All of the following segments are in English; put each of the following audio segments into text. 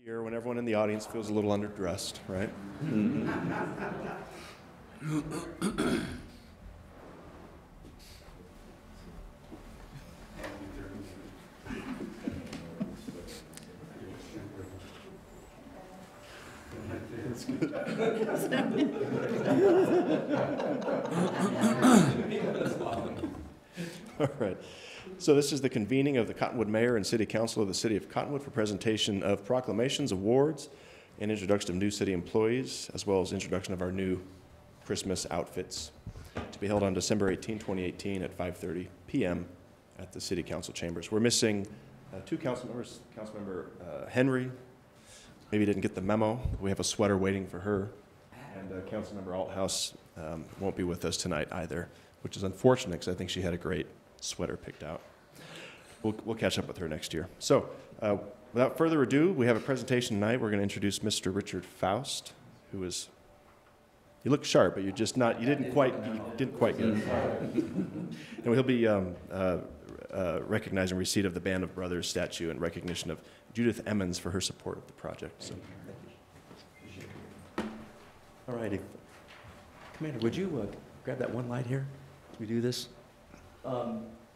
Here, when everyone in the audience feels a little underdressed, right? That's good. All right. So this is the convening of the Cottonwood Mayor and City Council of the City of Cottonwood for presentation of proclamations, awards, and introduction of new city employees, as well as introduction of our new Christmas outfits, to be held on December 18, 2018 at 5:30 p.m. at the City Council chambers. We're missing two council members. Councilmember Henry maybe didn't get the memo. We have a sweater waiting for her. And Councilmember Althouse won't be with us tonight either, which is unfortunate because I think she had a great sweater picked out. We'll catch up with her next year. So without further ado, we have a presentation tonight. We're going to introduce Mr. Richard Foust, who is, you look sharp, but you're just not, you didn't quite get it. And he'll be recognizing receipt of the Band of Brothers statue in recognition of Judith Emmons for her support of the project. So. All righty. Commander, would you grab that one light here as we do this?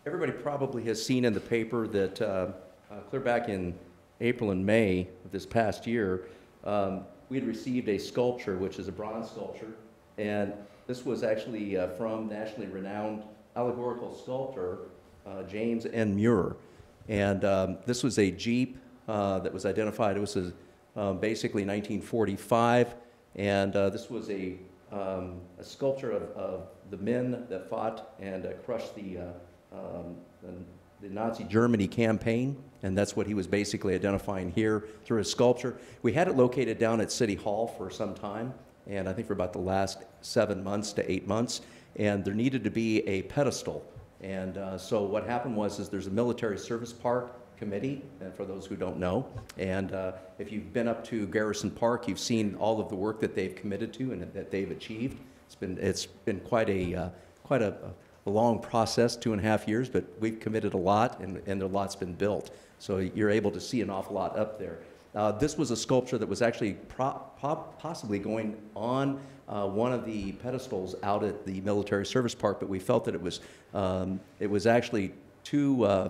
Everybody probably has seen in the paper that clear back in April and May of this past year, we had received a sculpture, which is a bronze sculpture, and this was actually from nationally renowned allegorical sculptor James N. Muir. And this was a Jeep that was identified. It was basically 1945, and this was a sculpture of the men that fought and crushed the Nazi Germany campaign, and that's what he was basically identifying here through his sculpture. We had it located down at City Hall for some time, and I think for about the last 7 months to 8 months, and there needed to be a pedestal. And so what happened was there's a military service park committee, and for those who don't know, and if you've been up to Garrison Park, you've seen all of the work that they've committed to and that they've achieved. It's been quite a long process, 2.5 years, but we've committed a lot, and a lot's been built. So you're able to see an awful lot up there. This was a sculpture that was actually possibly going on one of the pedestals out at the military service park, but we felt that it was actually too, I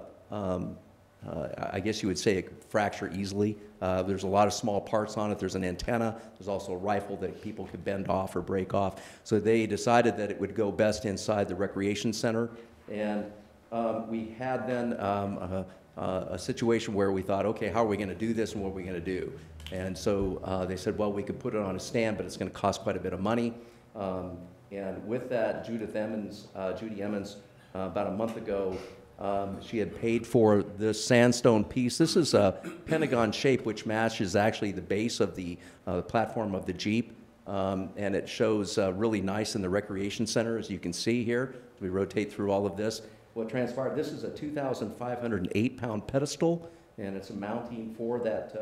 guess you would say, it could fracture easily. There's a lot of small parts on it. There's an antenna. There's also a rifle that people could bend off or break off. So they decided that it would go best inside the recreation center. And we had then a situation where we thought, okay, how are we going to do this and what are we going to do? And so they said, well, we could put it on a stand, but it's going to cost quite a bit of money. And with that, Judy Emmons, about a month ago, she had paid for this sandstone piece. This is a pentagon shape, which matches actually the base of the platform of the Jeep. And it shows really nice in the recreation center, as you can see here. We rotate through all of this. What transpired, this is a 2,508-pound pedestal, and it's a mounting for that,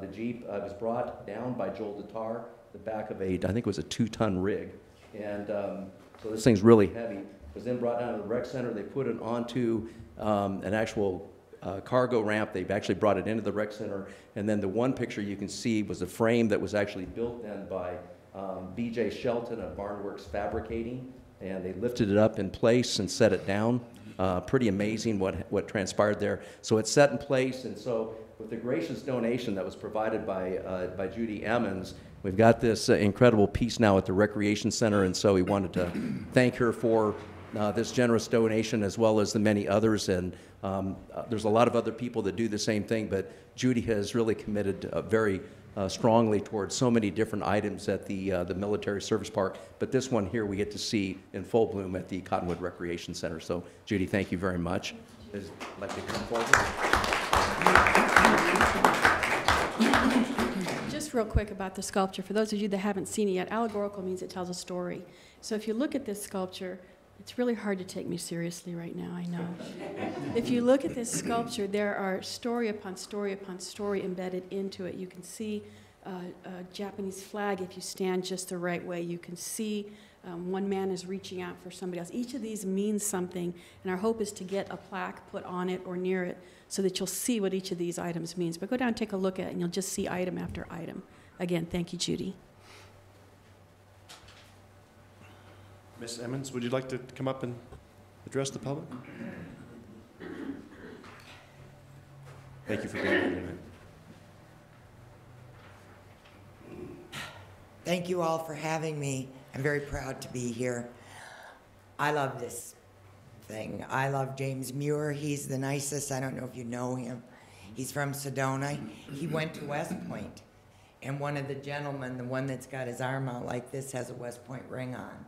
the Jeep. It was brought down by Joel Datar, the back of I think it was a 2-ton rig. And so this thing's really heavy. It was then brought down to the rec center. They put it onto an actual cargo ramp. They've actually brought it into the rec center. And then the one picture you can see was a frame that was actually built then by B.J. Shelton of Barnworks Fabricating. And they lifted it up in place and set it down. Pretty amazing what transpired there. So it's set in place, and so with the gracious donation that was provided by Judy Emmons, we've got this incredible piece now at the Recreation Center, and so we wanted to thank her for this generous donation as well as the many others. And there's a lot of other people that do the same thing, but Judy has really committed very strongly towards so many different items at the military service park. But this one here we get to see in full bloom at the Cottonwood Recreation Center. So Judy, thank you very much. I'd like to come forward. Just real quick about the sculpture. For those of you that haven't seen it yet, allegorical means it tells a story. So if you look at this sculpture, it's really hard to take me seriously right now, I know. If you look at this sculpture, there are story upon story upon story embedded into it. You can see Japanese flag, if you stand just the right way, you can see one man is reaching out for somebody else. Each of these means something, and our hope is to get a plaque put on it or near it so that you'll see what each of these items means. But go down and take a look at it, and you'll just see item after item. Again, thank you, Judy. Ms. Emmons, would you like to come up and address the public? Thank you for being here tonight. Thank you all for having me. I'm very proud to be here. I love this thing. I love James Muir. He's the nicest. I don't know if you know him. He's from Sedona. He went to West Point. And one of the gentlemen, the one that's got his arm out like this, has a West Point ring on.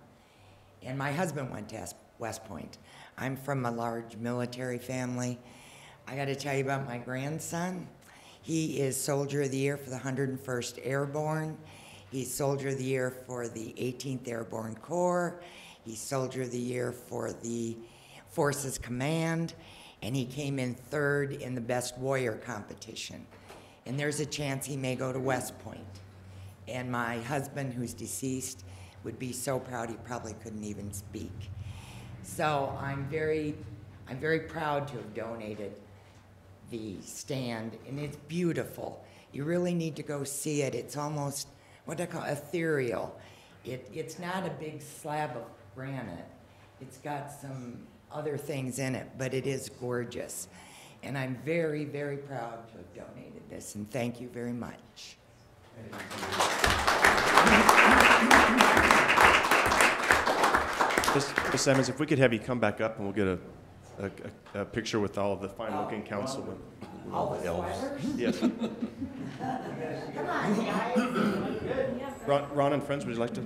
And my husband went to West Point. I'm from a large military family. I got to tell you about my grandson. He is Soldier of the Year for the 101st Airborne. He's Soldier of the Year for the 18th Airborne Corps. He's Soldier of the Year for the Forces Command. And he came in 3rd in the Best Warrior competition. And there's a chance he may go to West Point. And my husband, who's deceased, would be so proud he probably couldn't even speak. So I'm very proud to have donated the stand, and it's beautiful. You really need to go see it. It's almost what I call ethereal. It's not a big slab of granite. It's got some other things in it, but it is gorgeous. And I'm very, very proud to have donated this, and thank you very much. Ms. Emmons, if we could have you come back up and we'll get a picture with all of the fine-looking councilmen. All the elves. Yes. Come on, guys. Ron and friends, would you like to?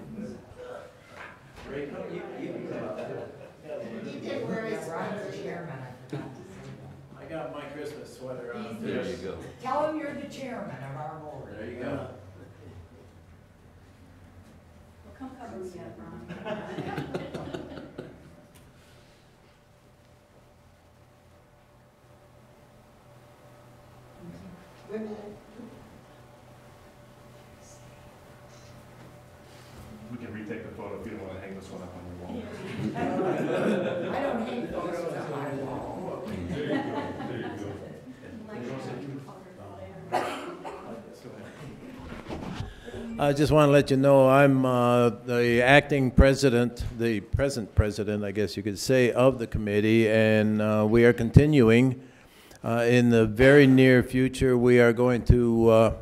He did wear his Ron's chairman. I got my Christmas sweater on. There you go. Tell him you're the chairman of our board. There you go. Well, come cover me up, Ron. We can retake the photo if you don't want to hang this one up on your wall. I don't hang photos on my wall. I just want to let you know I'm the acting president, the present president, I guess you could say, of the committee, and we are continuing. In the very near future, we are going to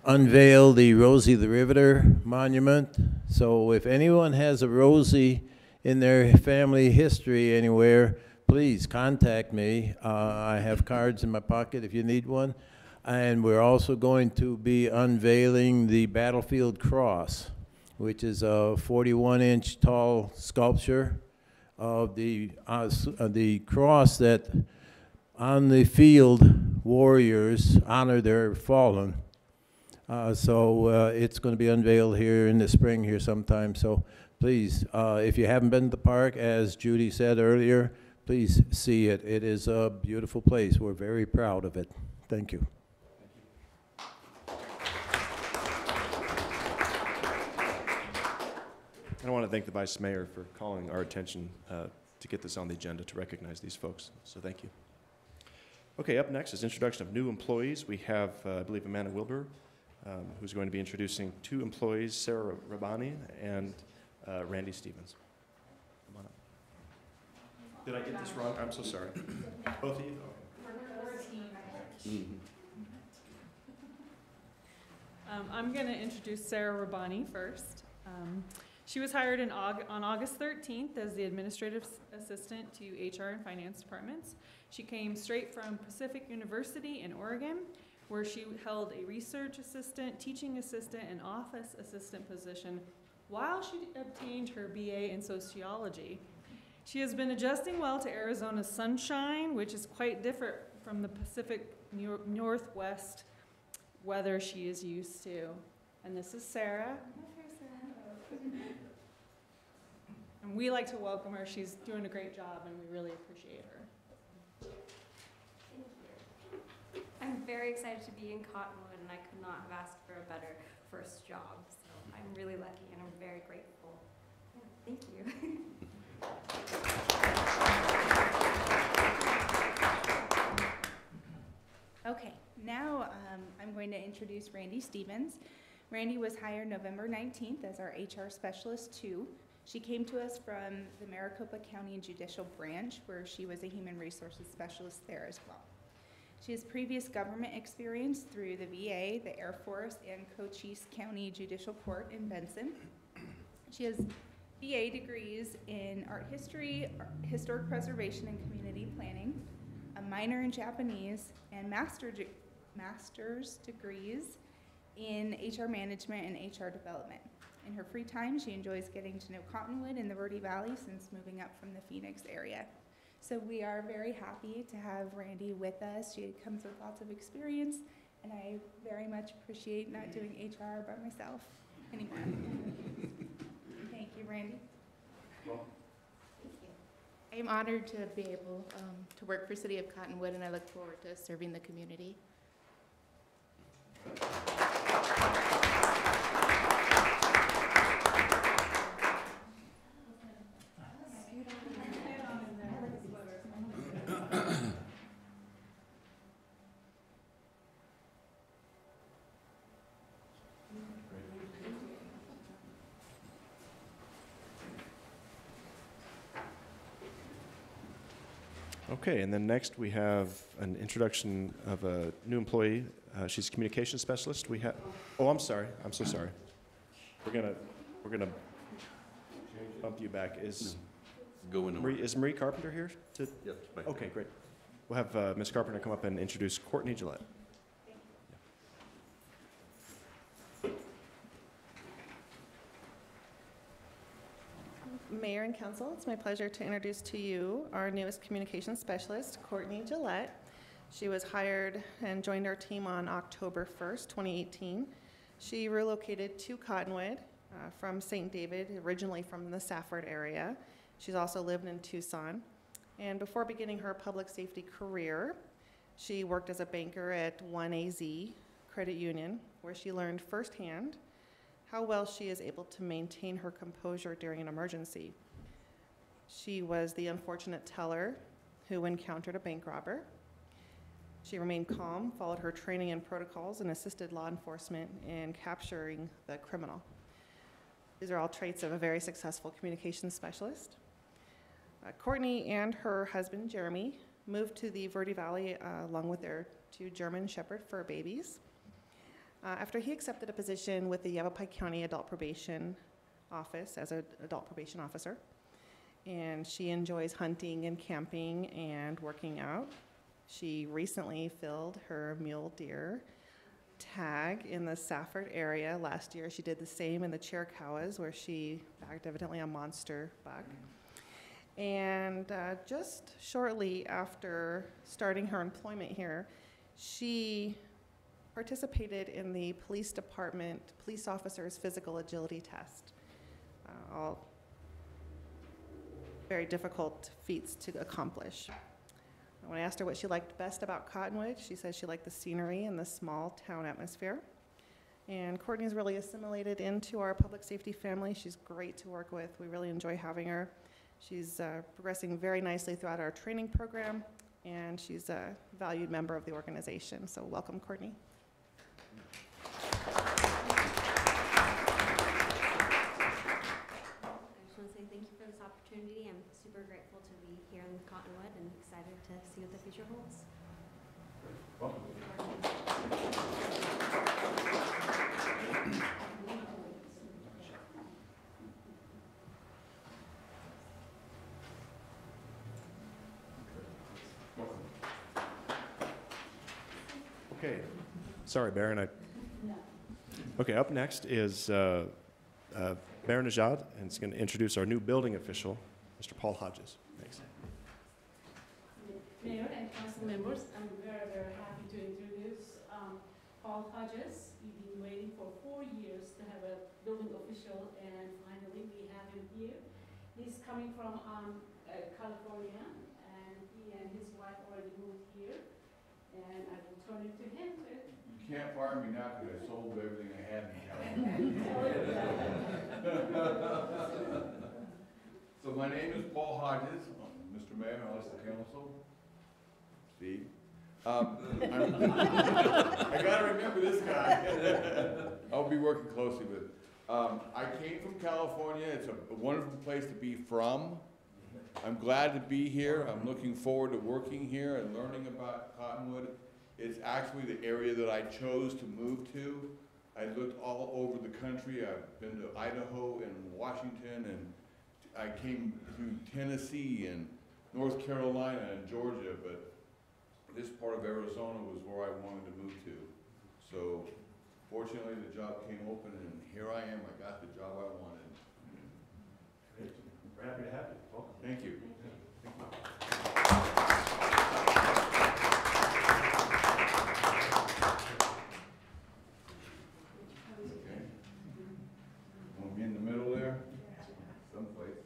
unveil the Rosie the Riveter monument. So if anyone has a Rosie in their family history anywhere, please contact me. I have cards in my pocket if you need one. And we're also going to be unveiling the Battlefield Cross, which is a 41-inch tall sculpture of the cross that on the field warriors honor their fallen. So it's going to be unveiled here in the spring here sometime. So please, if you haven't been to the park, as Judy said earlier, please see it. It is a beautiful place. We're very proud of it. Thank you. I want to thank the Vice Mayor for calling our attention to get this on the agenda to recognize these folks. So thank you. Okay, up next is introduction of new employees. We have, I believe, Amanda Wilbur, who's going to be introducing 2 employees, Sarah Rabbani and Randi Stevens. Come on up. Did I get this wrong? I'm so sorry. Both of you? Okay. I'm going to introduce Sarah Rabbani first. She was hired on August 13th as the administrative assistant to HR and finance departments. She came straight from Pacific University in Oregon, where she held a research assistant, teaching assistant, and office assistant position while she obtained her BA in sociology. She has been adjusting well to Arizona's sunshine, which is quite different from the Pacific Northwest weather she is used to. And this is Sarah. And we like to welcome her. She's doing a great job, and we really appreciate her. Thank you. I'm very excited to be in Cottonwood, and and I could not have asked for a better first job. So I'm really lucky, and I'm very grateful. Yeah, thank you. Okay, now I'm going to introduce Randi Stevens. Randi was hired November 19th as our HR Specialist 2. She came to us from the Maricopa County Judicial Branch, where she was a Human Resources Specialist there as well. She has previous government experience through the VA, the Air Force, and Cochise County Judicial Court in Benson. She has BA degrees in art history, historic preservation, and community planning, a minor in Japanese, and master's degrees in HR management and HR development. In her free time, she enjoys getting to know Cottonwood and the Verde Valley since moving up from the Phoenix area. So we are very happy to have Randi with us. She comes with lots of experience, and I very much appreciate not doing HR by myself anymore. Thank you, Randi. I am honored to be able to work for City of Cottonwood, and I look forward to serving the community. Okay, and then next we have an introduction of a new employee. She's a communications specialist. We have. Oh, I'm sorry. I'm so sorry. We're gonna bump you back. Is Marie Carpenter here? Yes. Okay, great. We'll have Ms. Carpenter come up and introduce Courtney Gillette. Mayor and Council, it's my pleasure to introduce to you our newest communications specialist, Courtney Gillette. She was hired and joined our team on October 1st, 2018. She relocated to Cottonwood from St. David, originally from the Safford area. She's also lived in Tucson. And before beginning her public safety career, she worked as a banker at 1AZ Credit Union, where she learned firsthand how well she is able to maintain her composure during an emergency. She was the unfortunate teller who encountered a bank robber. She remained calm, followed her training and protocols, and assisted law enforcement in capturing the criminal. These are all traits of a very successful communications specialist. Courtney and her husband, Jeremy, moved to the Verde Valley along with their 2 German Shepherd fur babies. After he accepted a position with the Yavapai County Adult Probation Office as an adult probation officer, and she enjoys hunting and camping and working out. She recently filled her mule deer tag in the Safford area. Last year, she did the same in the Chiricahuas, where she bagged evidently a monster buck. And just shortly after starting her employment here, she participated in the police department police officer's physical agility test. All very difficult feats to accomplish. When I asked her what she liked best about Cottonwood, she said she liked the scenery and the small town atmosphere. And Courtney's really assimilated into our public safety family. She's great to work with. We really enjoy having her. She's progressing very nicely throughout our training program, and she's a valued member of the organization. So welcome, Courtney. Thank you for this opportunity. I'm super grateful to be here in Cottonwood and excited to see what the future holds. Okay. Sorry, Baron. Okay, up next is Baron Najad, and it's going to introduce our new building official, Mr. Paul Hodges. Thanks. Mayor and council members, I'm very, very happy to introduce Paul Hodges. We've been waiting for 4 years to have a building official, and finally we have him here. He's coming from California, and he and his wife already moved here. and I will turn it to him to. You can't fire me now because I sold everything I had in California. So my name is Paul Hodges. Mr. Mayor, I'll ask the council. Steve. I gotta remember this guy. I'll be working closely with him. I came from California. It's a wonderful place to be from. I'm glad to be here. I'm looking forward to working here and learning about Cottonwood. It's actually the area that I chose to move to. I looked all over the country. I've been to Idaho and Washington, and I came through Tennessee and North Carolina and Georgia, but this part of Arizona was where I wanted to move to. So fortunately the job came open and here I am. I got the job I wanted. We're happy to have you. Welcome. Thank you. Okay. Want me in the middle there? Someplace.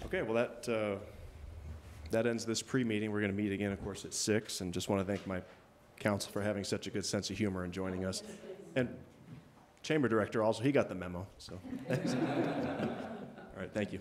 Okay, well, that ends this pre-meeting. We're going to meet again, of course, at 6, and just want to thank my council for having such a good sense of humor and joining us. And Chamber Director also, he got the memo, so. All right, thank you.